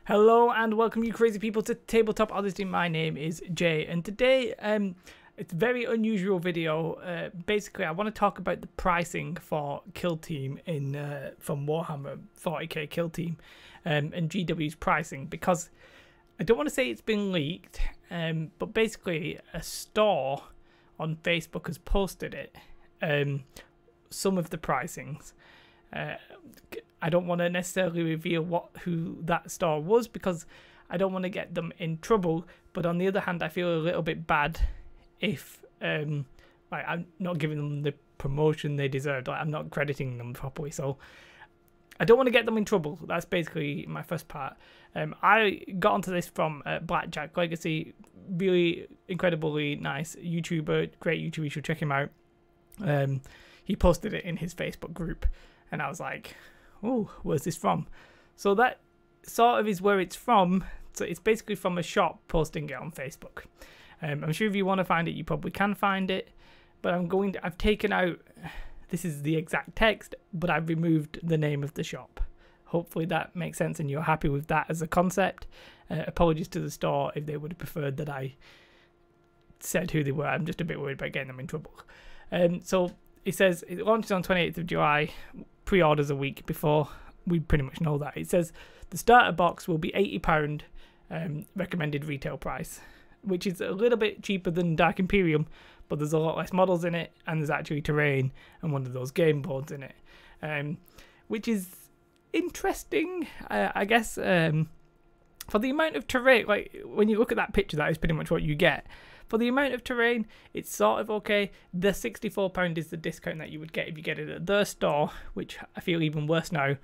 Hello and welcome you crazy people to Tabletop Odyssey. My name is Jay and today it's a very unusual video. Basically I want to talk about the pricing for Kill Team in from Warhammer 40k Kill Team and GW's pricing, because I don't want to say it's been leaked, but basically a store on Facebook has posted it, some of the pricings. I don't want to necessarily reveal who that store was because I don't want to get them in trouble, but on the other hand I feel a little bit bad if I'm not giving them the promotion they deserved. I'm not crediting them properly, so I don't want to get them in trouble. That's basically my first part. I got onto this from Blackjack Legacy, really incredibly nice YouTuber, great YouTuber, you should check him out. He posted it in his Facebook group and I was like, oh, where's this from? So that sort of is where it's from. So it's basically from a shop posting it on Facebook. I'm sure if you want to find it, you probably can find it, but I've taken out, this is the exact text, but I've removed the name of the shop. Hopefully that makes sense and you're happy with that as a concept. Apologies to the store if they would have preferred that I said who they were. I'm just a bit worried about getting them in trouble. So it says it launches on 28th of July, pre-orders a week before. We pretty much know that. It says the starter box will be £80 recommended retail price, which is a little bit cheaper than Dark Imperium, but there's a lot less models in it and there's actually terrain and one of those game boards in it, which is interesting, I guess. For the amount of terrain, like when you look at that picture, that is pretty much what you get. For the amount of terrain, it's sort of okay. The £64 is the discount that you would get if you get it at their store, which I feel even worse now,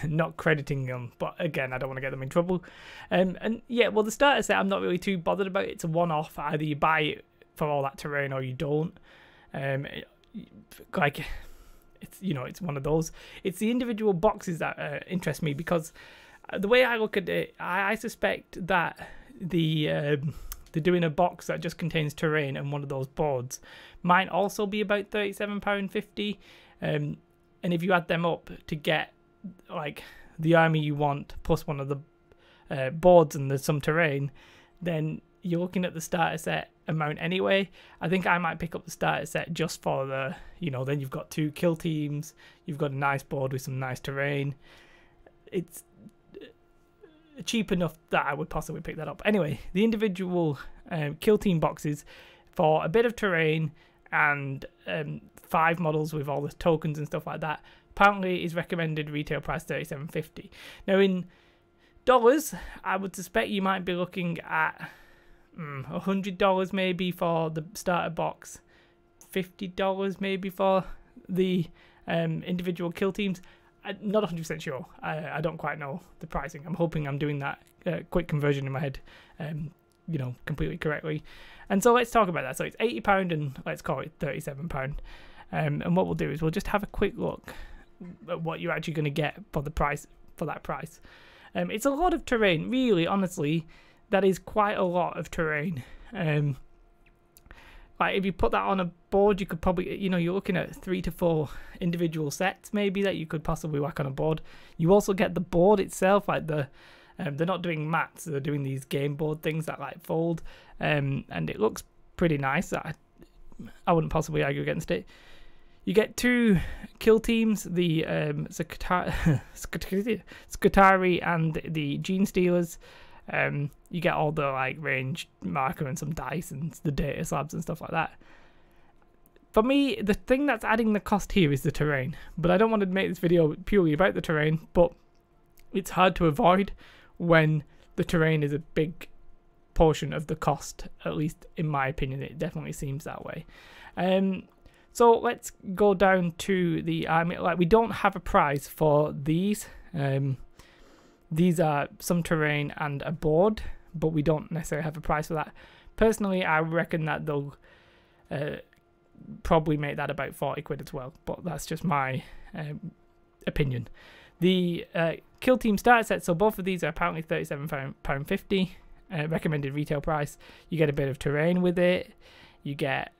not crediting them. But again, I don't want to get them in trouble. And yeah, well, the starter set I'm not really too bothered about. It's a one-off. Either you buy it for all that terrain or you don't. Like, it's one of those. It's the individual boxes that interest me, because the way I look at it, I suspect that they're doing a box that just contains terrain and one of those boards might also be about £37.50, and if you add them up to get like the army you want plus one of the boards and there's some terrain, then you're looking at the starter set amount anyway. I think I might pick up the starter set just for the, then you've got 2 kill teams, you've got a nice board with some nice terrain. It's cheap enough that I would possibly pick that up. Anyway, the individual kill team boxes for a bit of terrain and 5 models with all the tokens and stuff like that apparently is recommended retail price $37.50. Now in dollars, I would suspect you might be looking at $100 maybe for the starter box, $50 maybe for the individual kill teams. I'm not 100% sure. I don't quite know the pricing. I'm hoping I'm doing that quick conversion in my head, completely correctly. And so let's talk about that. So it's £80 and let's call it £37. And what we'll do is we'll just have a quick look at what you're actually going to get for the price, for that price. It's a lot of terrain, really. Honestly, that is quite a lot of terrain. Like if you put that on a board, you could probably, you're looking at 3 to 4 individual sets maybe that you could possibly whack on a board. You also get the board itself, like they're not doing mats, they're doing these game board things that like fold, and it looks pretty nice. I wouldn't possibly argue against it. You get 2 kill teams, the Skitarii and the Gene Stealers. You get all the like range marker and some dice and the data slabs and stuff like that. For me, the thing that's adding the cost here is the terrain, but I don't want to make this video purely about the terrain, but it's hard to avoid when the terrain is a big portion of the cost, at least in my opinion. It definitely seems that way. So let's go down to the army. Like, we don't have a price for these. These are some terrain and a board, but we don't necessarily have a price for that. Personally, I reckon that they'll probably make that about 40 quid as well, but that's just my opinion. The kill team starter set, so both of these are apparently £37.50 recommended retail price. You get a bit of terrain with it. You get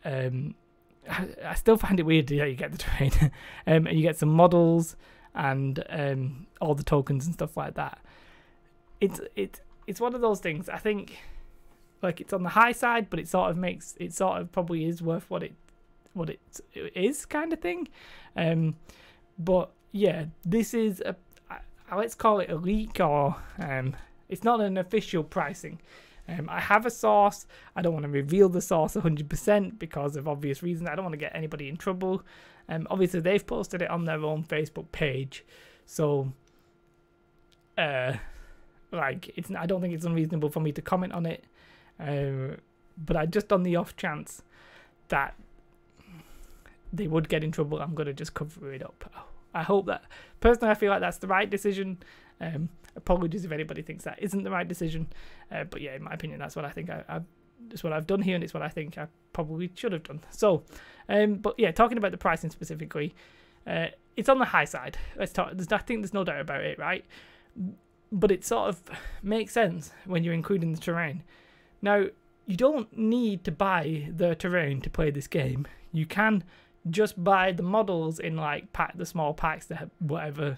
I still find it weird that you get the terrain. And you get some models and all the tokens and stuff like that. it's one of those things. I think like it's on the high side, but it sort of probably is worth what it is, kind of thing. But yeah, this is let's call it a leak, or it's not an official pricing. I have a source. I don't want to reveal the source 100% because of obvious reasons. I don't want to get anybody in trouble. Obviously they've posted it on their own Facebook page, so like I don't think it's unreasonable for me to comment on it. But I just, on the off chance that they would get in trouble, I'm gonna just cover it up. I hope that, personally, I feel like that's the right decision. Apologies if anybody thinks that isn't the right decision, but yeah, in my opinion, that's what I think. It's what I've done here, and it's what I think I probably should have done. So, but yeah, talking about the pricing specifically, it's on the high side. Let's talk. I think there's no doubt about it, right? But it sort of makes sense when you're including the terrain. Now, you don't need to buy the terrain to play this game. You can just buy the models in like the small packs, that whatever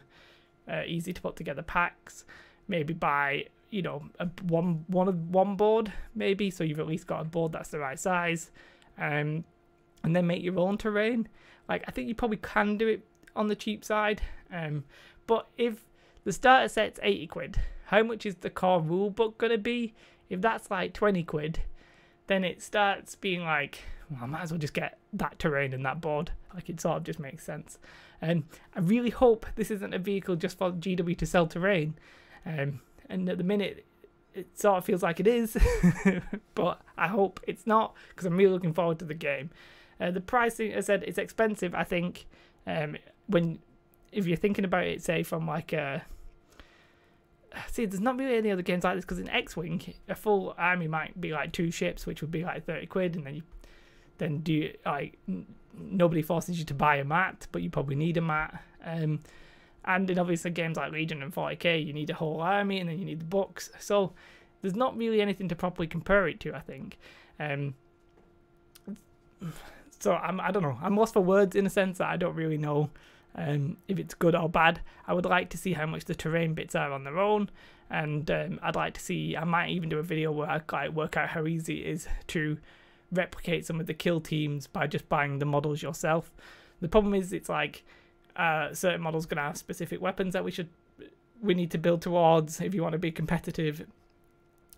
easy to put together packs. Maybe buy, you know, one board maybe, so you've at least got a board that's the right size, and then make your own terrain. Like, I think you probably can do it on the cheap side, but if the starter set's 80 quid, how much is the core rule book gonna be? If that's like 20 quid, then it starts being like, well, I might as well just get that terrain and that board. Like, it sort of just makes sense. And I really hope this isn't a vehicle just for GW to sell terrain. And at the minute, it sort of feels like it is. But I hope it's not, because I'm really looking forward to the game. The pricing, as I said, it's expensive, I think. If you're thinking about it, say, from like a... See, there's not really any other games like this, because in X-Wing, a full army might be like 2 ships, which would be like 30 quid, and then nobody forces you to buy a mat, but you probably need a mat. And in obviously games like Legion and 40k, you need a whole army, and then you need the books. So there's not really anything to properly compare it to, I think. So I don't know. I'm lost for words in a sense that I don't really know if it's good or bad. I would like to see how much the terrain bits are on their own, and I'd like to see, I might even do a video where I like work out how easy it is to replicate some of the kill teams by just buying the models yourself. The problem is, it's like certain models gonna have specific weapons that we need to build towards if you want to be competitive.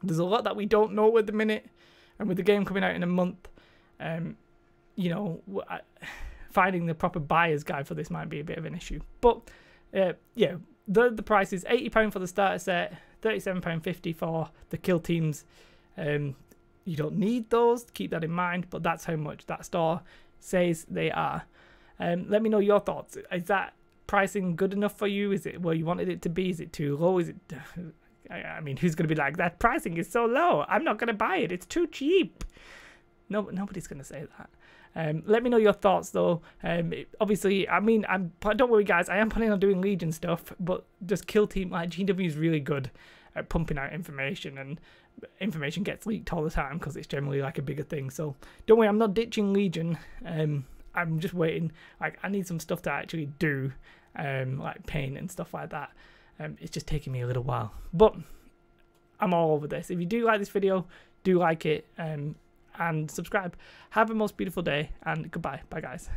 There's a lot that we don't know at the minute, and with the game coming out in a month, you know, finding the proper buyer's guide for this might be a bit of an issue. But yeah, the price is £80 for the starter set, £37.50 for the kill teams. You don't need those, keep that in mind, but that's how much that store says they are. Let me know your thoughts. Is that pricing good enough for you? Is it where you wanted it to be? Is it too low? Is it... I mean, who's going to be like, that pricing is so low, I'm not going to buy it, it's too cheap? No, nobody's going to say that. Let me know your thoughts though. Obviously, I mean, don't worry guys, I am planning on doing Legion stuff, but just kill team, like, GW is really good at pumping out information, and information gets leaked all the time because it's generally like a bigger thing. So don't worry, I'm not ditching Legion. I'm just waiting. Like, I need some stuff to actually do, like paint and stuff like that. It's just taking me a little while, but I'm all over this. If you do like this video, do like it, and subscribe. Have a most beautiful day, and goodbye. Bye guys.